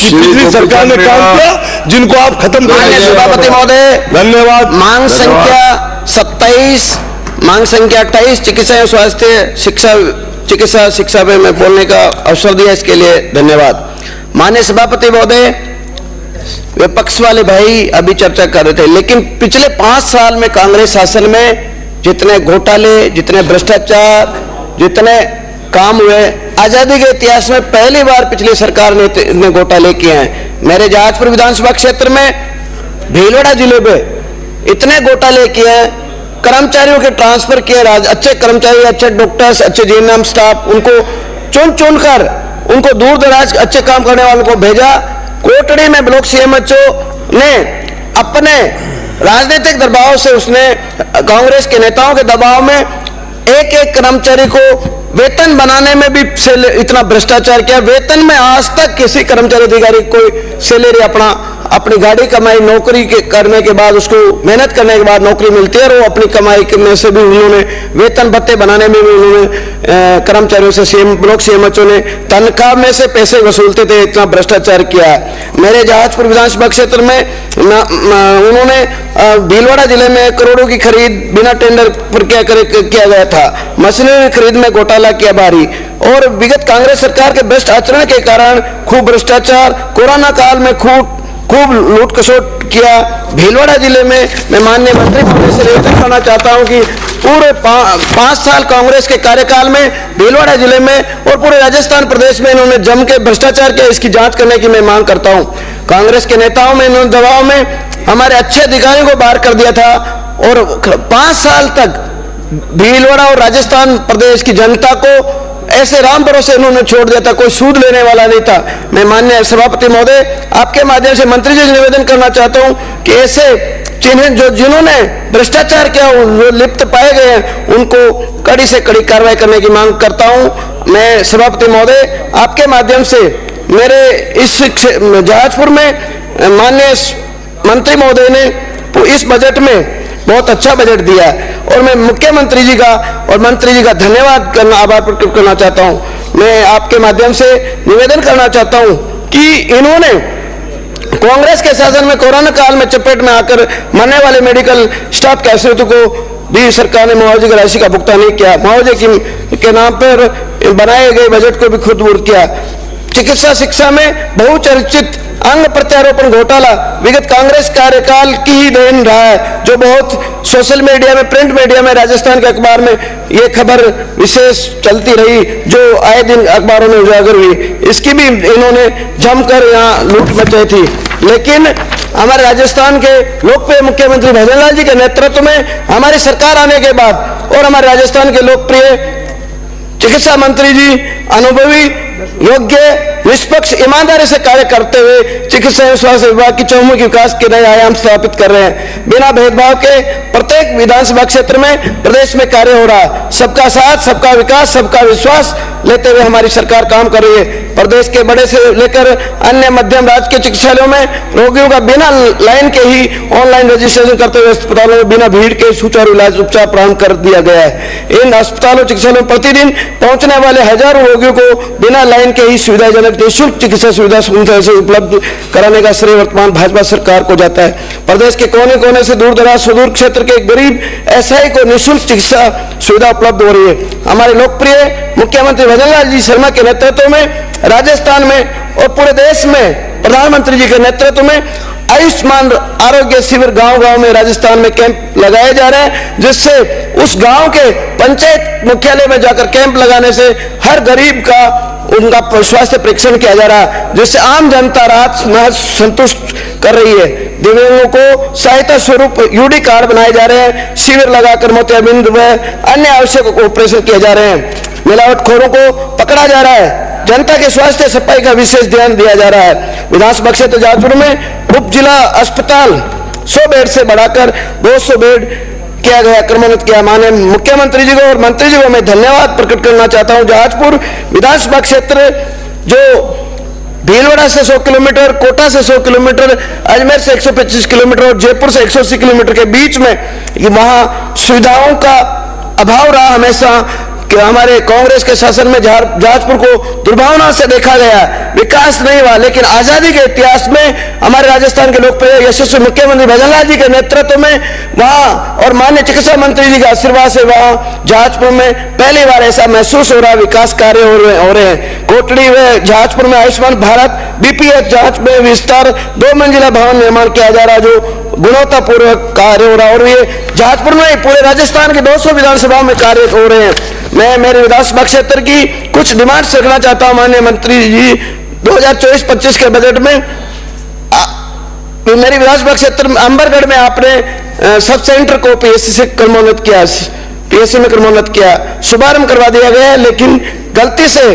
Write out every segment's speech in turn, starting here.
पिछली सरकार ने काम किया, जिनको आप खत्म कर माननीय सभापति महोदय, धन्यवाद। मांग संख्या 27, मांग संख्या 28 चिकित्सा एवं स्वास्थ्य शिक्षा पे मैं बोलने का अवसर दिया, इसके लिए धन्यवाद। माननीय सभापति महोदय, विपक्ष वाले भाई अभी चर्चा कर रहे थे, लेकिन पिछले 5 साल में कांग्रेस शासन में जितने घोटाले, जितने भ्रष्टाचार, जितने काम हुए, आजादी के इतिहास में पहली बार पिछली सरकार ने घोटाले किए हैं। मेरे जहाजपुर विधानसभा क्षेत्र में भीलवाड़ा जिले में इतने घोटाले किए हैं, कर्मचारियों के ट्रांसफर किए, अच्छे कर्मचारी, अच्छे डॉक्टर्स, अच्छे जीएनएम स्टाफ, उनको चुन चुन कर उनको दूर दराज अच्छे काम करने वालों को भेजा। कोटड़ी में ब्लॉक सीएमएचओ ने अपने राजनीतिक दबाव से, उसने कांग्रेस के नेताओं के दबाव में एक एक कर्मचारी को वेतन बनाने में भी इतना भ्रष्टाचार किया। वेतन में आज तक किसी कर्मचारी अधिकारी कोई सैलरी अपनी गाड़ी कमाई, नौकरी के करने के बाद, उसको मेहनत करने के बाद नौकरी मिलती है, और वो अपनी कमाई में से भी उन्होंने वेतन भत्ते बनाने में भी उन्होंने कर्मचारियों से ब्लॉक सीएमएचओ ने तनख्वाह में से पैसे वसूलते थे, इतना भ्रष्टाचार किया है। मेरे जहाजपुर विधानसभा क्षेत्र में उन्होंने भीलवाड़ा जिले में करोड़ों की खरीद बिना टेंडर प्रक्रिया किया गया था। मशीनरी खरीद में घोटाला किया भारी, और विगत कांग्रेस सरकार के भ्रष्ट आचरण के कारण खूब भ्रष्टाचार, कोरोना काल में खूब लूट खसोट किया। भीलवाड़ा जिले में मैं माननीय मंत्री महोदय से निवेदन करना चाहता हूं कि पूरे 5 साल कांग्रेस के कार्यकाल में भीलवाड़ा जिले में और पूरे राजस्थान प्रदेश में इन्होंने जम के भ्रष्टाचार किया, इसकी जांच करने की मैं मांग करता हूं। कांग्रेस के नेताओं में इन्होंने दबाव में हमारे अच्छे अधिकारियों को बाहर कर दिया था, और 5 साल तक भीलवाड़ा और राजस्थान प्रदेश की जनता को ऐसे राम भरोसे इन्होंने छोड़ दिया था, कोई सूद लेने वाला नहीं था। मैं माननीय सभापति महोदय, आपके माध्यम से मंत्री जी से निवेदन करना चाहता हूं कि ऐसे जिन्होंने भ्रष्टाचार किया, जो लिप्त पाए गए हैं, उनको कड़ी से कड़ी कार्रवाई करने की मांग करता हूं। मैं सभापति महोदय, आपके माध्यम से मेरे इस जहाजपुर में माननीय मंत्री महोदय ने इस बजट में बहुत अच्छा बजट दिया है, और मैं मुख्यमंत्री जी का और मंत्री जी का धन्यवाद करना, आभार प्रकट करना चाहता हूं। मैं आपके माध्यम से निवेदन करना चाहता हूं कि इन्होंने कांग्रेस के शासन में कोरोना काल में चपेट में आकर मरने वाले मेडिकल स्टाफ के आश्रितों को भी सरकार ने मुआवजे की राशि का भुगतान नहीं किया। मुआवजे के नाम पर बनाए गए बजट को भी खुद बूर किया। चिकित्सा शिक्षा में बहुचर्चित अंग प्रत्यारोपण घोटाला विगत कांग्रेस कार्यकाल की ही देन रहा है, जो बहुत सोशल मीडिया में, प्रिंट मीडिया में, राजस्थान के अखबार में ये खबर विशेष चलती रही, जो आए दिन अखबारों में उजागर हुई। इसकी भी इन्होंने जमकर यहाँ लूट मचाई थी। लेकिन हमारे राजस्थान के लोकप्रिय मुख्यमंत्री भजनलाल जी के नेतृत्व में हमारी सरकार आने के बाद, और हमारे राजस्थान के लोकप्रिय चिकित्सा मंत्री जी अनुभवी, योग्य, निष्पक्ष, ईमानदारी से कार्य करते हुए चिकित्सा एवं स्वास्थ्य विभाग की चौमुखी विकास के नए आयाम स्थापित कर रहे हैं। बिना भेदभाव के प्रत्येक विधानसभा क्षेत्र में प्रदेश में कार्य हो रहा है। सबका साथ, सबका विकास, सबका विश्वास लेते हुए हमारी सरकार काम कर रही है। प्रदेश के बड़े से लेकर अन्य मध्यम राज्य के चिकित्सालयों में रोगियों का बिना लाइन के ही ऑनलाइन रजिस्ट्रेशन करते हुए अस्पतालों में बिना भीड़ के सुचारू इलाज उपचार प्रारंभ कर दिया गया है। इन अस्पतालों चिकित्सालयों में प्रतिदिन पहुंचने वाले हजारों रोगियों को बिना लाइन के ही सुविधाजनक निःशुल्क चिकित्सा सुविधा से उपलब्ध कराने का श्रेय वर्तमान भाजपा सरकार को जाता है। प्रदेश के कोने कोने से दूर दराज सुदूर क्षेत्र के गरीब एसआई को निःशुल्क चिकित्सा सुविधा उपलब्ध हो रही है। हमारे लोकप्रिय मुख्यमंत्री भजनलाल जी शर्मा के नेतृत्व में राजस्थान में और पूरे देश में प्रधानमंत्री जी के नेतृत्व में आयुष्मान आरोग्य शिविर गांव-गांव में राजस्थान में कैंप लगाए जा रहे हैं, जिससे उस गांव के पंचायत मुख्यालय में जाकर कैंप लगाने से हर गरीब का उनका स्वास्थ्य परीक्षण किया जा रहा है, जिससे आम जनता राहत महज संतुष्ट कर रही है। दिव्यांगों को सहायता स्वरूप यूडी कार्ड बनाए जा रहे हैं, शिविर लगाकर मोतियाबिंद व अन्य आवश्यक ऑपरेशन किए जा रहे हैं। मिलावटखोरों को पकड़ा जा रहा है। जनता के स्वास्थ्य सफाई का विशेष ध्यान दिया जा रहा है। विधानसभा क्षेत्र जहाजपुर में उप जिला अस्पताल 100 बेड से बढ़ाकर 200 बेड किया गया, क्रमोन्नत किया। माननीय मुख्यमंत्री जी को और मंत्री जी को मैं धन्यवाद प्रकट करना चाहता हूं। जहाजपुर विधानसभा क्षेत्र जो भीलवाड़ा से 100 किलोमीटर, कोटा से 100 किलोमीटर, अजमेर से 125 किलोमीटर और जयपुर से 180 किलोमीटर के बीच में वहां सुविधाओं का अभाव रहा हमेशा। कि हमारे कांग्रेस के शासन में जहाजपुर को दुर्भावना से देखा गया, विकास नहीं हुआ। लेकिन आजादी के इतिहास में हमारे राजस्थान के लोकप्रिय यशस्वी मुख्यमंत्री भजनलाल जी के नेतृत्व में वहां और माननीय चिकित्सा मंत्री जी के आशीर्वाद से वहां जहाजपुर में पहली बार ऐसा महसूस हो रहा, विकास कार्य हो रहे हैं। कोटड़ी में जहाजपुर में आयुष्मान भारत बीपीएच जांच में विस्तार 2 मंजिला भवन निर्माण किया जा रहा, जो गुणवत्तापूर्वक कार्य हो रहा, और ये जहाजपुर में पूरे राजस्थान के 200 विधानसभा में कार्य हो रहे हैं। मैं मेरे विधानसभा क्षेत्र की कुछ डिमांड्स रखना चाहता हूं माननीय मंत्री जी। 2024-25 के बजट में मेरी विधानसभा क्षेत्र अंबरगढ़ में आपने सब सेंटर को पीएससी से क्रमोन्नत किया, पीएससी में क्रमोन्नत किया, शुभारंभ करवा दिया गया, लेकिन गलती से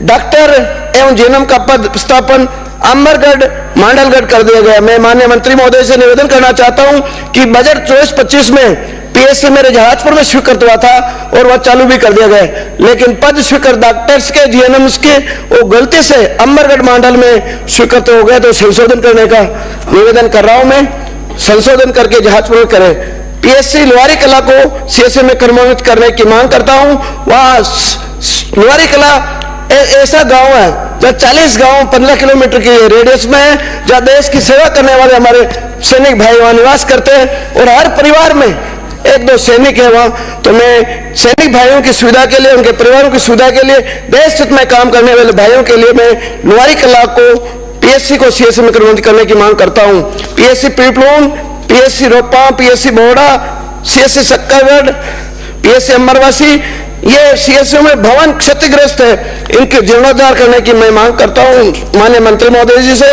डॉक्टर एवं जीएनएम का पद स्थापन अंबरगढ़ मांडलगढ़ कर दिया गया। मैं माननीय मंत्री महोदय से निवेदन करना चाहता हूं कि बजट 24-25 में पीएससी मेरे जहाजपुर में स्वीकृत हुआ था और वह चालू भी कर दिया गया, लेकिन पद स्वीकृत डॉक्टर्स के जीएनएम्स के वो गलती से अंबरगढ़ मंडल में स्वीकृत हो गए, तो संशोधन करने का निवेदन कर रहा हूं मैं, संशोधन करके जहाजपुर में करें। पीएससी लोहारी कला को सीएससी में क्रमोन्नत करने की मांग करता हूं। वहां लोहारी कला ऐसा गांव है जहाँ 40 गांव 15 किलोमीटर के रेडियस में है, जहाँ देश की सेवा करने वाले हमारे सैनिक भाई वहां निवास करते हैं और हर परिवार में 1-2 सैनिक है वहां। तो मैं सैनिक भाइयों की सुविधा के लिए, उनके परिवारों की सुविधा के लिए, देश हित में काम करने वाले भाइयों के लिए मैं लोहारी कला को पीएससी को सीएससी में क्रमोन्नत करने की मांग करता हूं। पीएससी पीपलून, पीएससी रोपा, पीएससी बोहड़ा, सीएससी सक्करगढ़, पीएससी अमरवासी, ये सीएससी में भवन क्षतिग्रस्त है, इनके जीर्णोद्धार करने की मैं मांग करता हूं माननीय मंत्री महोदय जी से।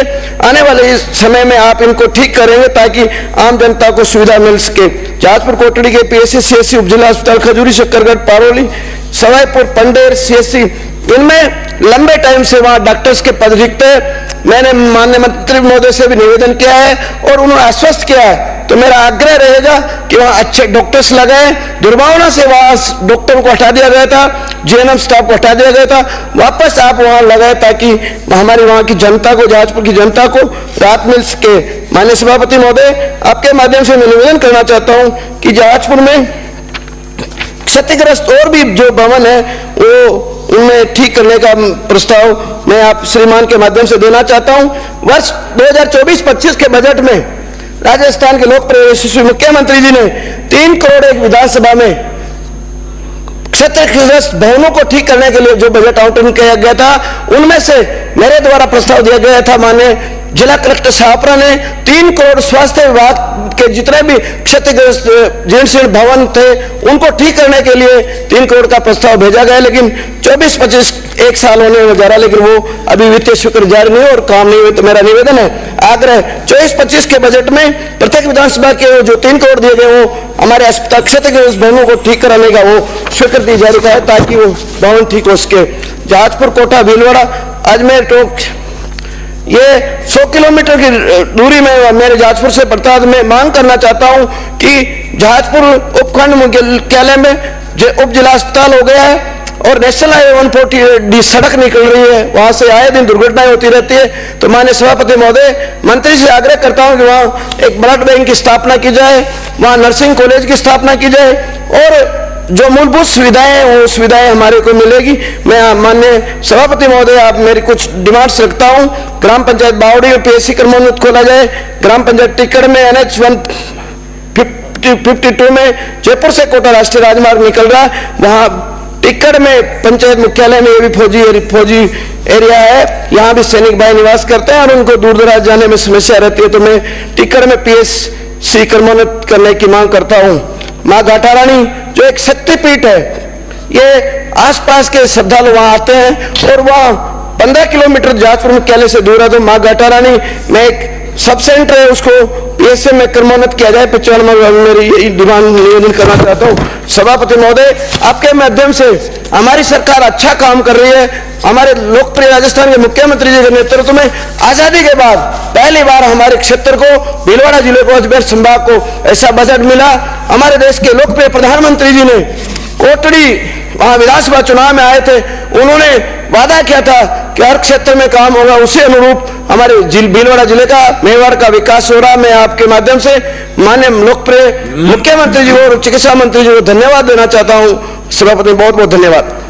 आने वाले इस समय में आप इनको ठीक करेंगे ताकि आम जनता को सुविधा मिल सके। जहाजपुर कोटड़ी के पीएससी सीएससी उपजिला अस्पताल खजूरी, शक्करगढ़, पारोली, सवाईपुर, पंडेर सीएससी, इनमें लंबे टाइम से वहां डॉक्टर्स के पद रिक्त है। मैंने माननीय मंत्री महोदय से भी निवेदन किया है और उन्होंने आश्वस्त किया है, तो मेरा आग्रह रहेगा कि वहां अच्छे डॉक्टर्स लगाए। दुर्भावना से वहां डॉक्टरों को हटा दिया गया था, जीएनएम स्टाफ को हटा दिया गया था, वापस आप वहां लगाए ताकि हमारी वहां की जनता को, जहाजपुर की जनता को राहत मिल सके। माननीय सभापति महोदय, आपके माध्यम से मैं निवेदन करना चाहता हूं कि जहाजपुर में क्षतिग्रस्त और भी जो भवन है वो उनमें ठीक करने का प्रस्ताव मैं आप श्रीमान के माध्यम से देना चाहता हूं। वर्ष 2024-25 के बजट में राजस्थान के लोकप्रिय यशस्वी मुख्यमंत्री जी ने 3 करोड़ एक विधानसभा में क्षतिग्रस्त भवनों को ठीक करने के लिए जो बजट आवंटन किया गया था, उनमें से मेरे द्वारा प्रस्ताव दिया गया था। माननीय जिला कलेक्टर शाहपुरा ने 3 करोड़ स्वास्थ्य विभाग के जितने भी क्षतिग्रस्त जीर्ण भवन थे उनको ठीक करने के लिए 3 करोड़ का प्रस्ताव भेजा गया, लेकिन 24-25 एक साल होने जा रहा, लेकिन वो अभी वित्तीय स्वीकृति जारी नहीं और काम नहीं हुए। तो मेरा निवेदन है, आग्रह 24-25 के बजट में प्रत्येक विधानसभा के जो 3 करोड़ दिए गए वो हमारे अस्पताल क्षतिग्रस्त भवनों को ठीक कराने का वो स्वीकृति जारी का है ताकि वो भवन ठीक हो सके। जहाजपुर, कोटा, भीलवाड़ा, अजमेर, टोंक, ये 100 किलोमीटर की दूरी में मेरे जहाजपुर से पड़ता है। मैं मांग करना चाहता हूं कि जहाजपुर उपखंड मुख्यालय में जो उप जिला अस्पताल हो गया है और नेशनल हाईवे 140 सड़क निकल रही है, वहां से आए दिन दुर्घटनाएं होती रहती है। तो माननीय सभापति महोदय, मंत्री से आग्रह करता हूं कि वहां एक ब्लड बैंक की स्थापना की जाए, वहां नर्सिंग कॉलेज की स्थापना की जाए और जो मूलभूत सुविधाएं हैं वो सुविधाएं हमारे को मिलेगी। मैं माननीय सभापति महोदय, आप मेरी कुछ डिमांड्स रखता हूं। ग्राम पंचायत बावड़ी और पीएससी क्रमोन्नत खोला जाए। ग्राम पंचायत टिक्कर में NH 152 में जयपुर से कोटा राष्ट्रीय राजमार्ग निकल रहा है, वहां टिक्कर में पंचायत मुख्यालय में ये भी फौजी एरिया है, यहाँ भी सैनिक भाई निवास करते हैं और उनको दूर दराज जाने में समस्या रहती है। तो मैं टिक्कर में पीएससी क्रमोन्नत करने की मांग करता हूँ। माँ घाटा रानी जो एक शक्तिपीठ है, ये आसपास के श्रद्धालु वहां आते हैं और वहां 15 किलोमीटर जहाजपुर मुख्यालय से दूर है। तो माँ घाटा रानी में एक सब सेंटर है, उसको पीएससी में क्रमोन्नत किया जाए। 55 मेरी डिमांड निवेदन करना चाहता हूँ। सभापति महोदय, आपके माध्यम से हमारी सरकार अच्छा काम कर रही है। हमारे लोकप्रिय राजस्थान के मुख्यमंत्री जी के नेतृत्व में आजादी के बाद पहली बार हमारे क्षेत्र को, भीलवाड़ा जिले को, अजमेर संभाग को ऐसा बजट मिला। हमारे देश के लोकप्रिय प्रधानमंत्री जी ने कोटड़ी वहां विधानसभा चुनाव में आए थे, उन्होंने वादा किया था कि हर क्षेत्र में काम होगा, उसी अनुरूप हमारे भीलवाड़ा जिले का, मेवाड़ का विकास हो रहा। मैं आपके माध्यम से माननीय लोकप्रिय मुख्यमंत्री जी और चिकित्सा मंत्री जी को धन्यवाद देना चाहता हूं। सभापति बहुत बहुत धन्यवाद।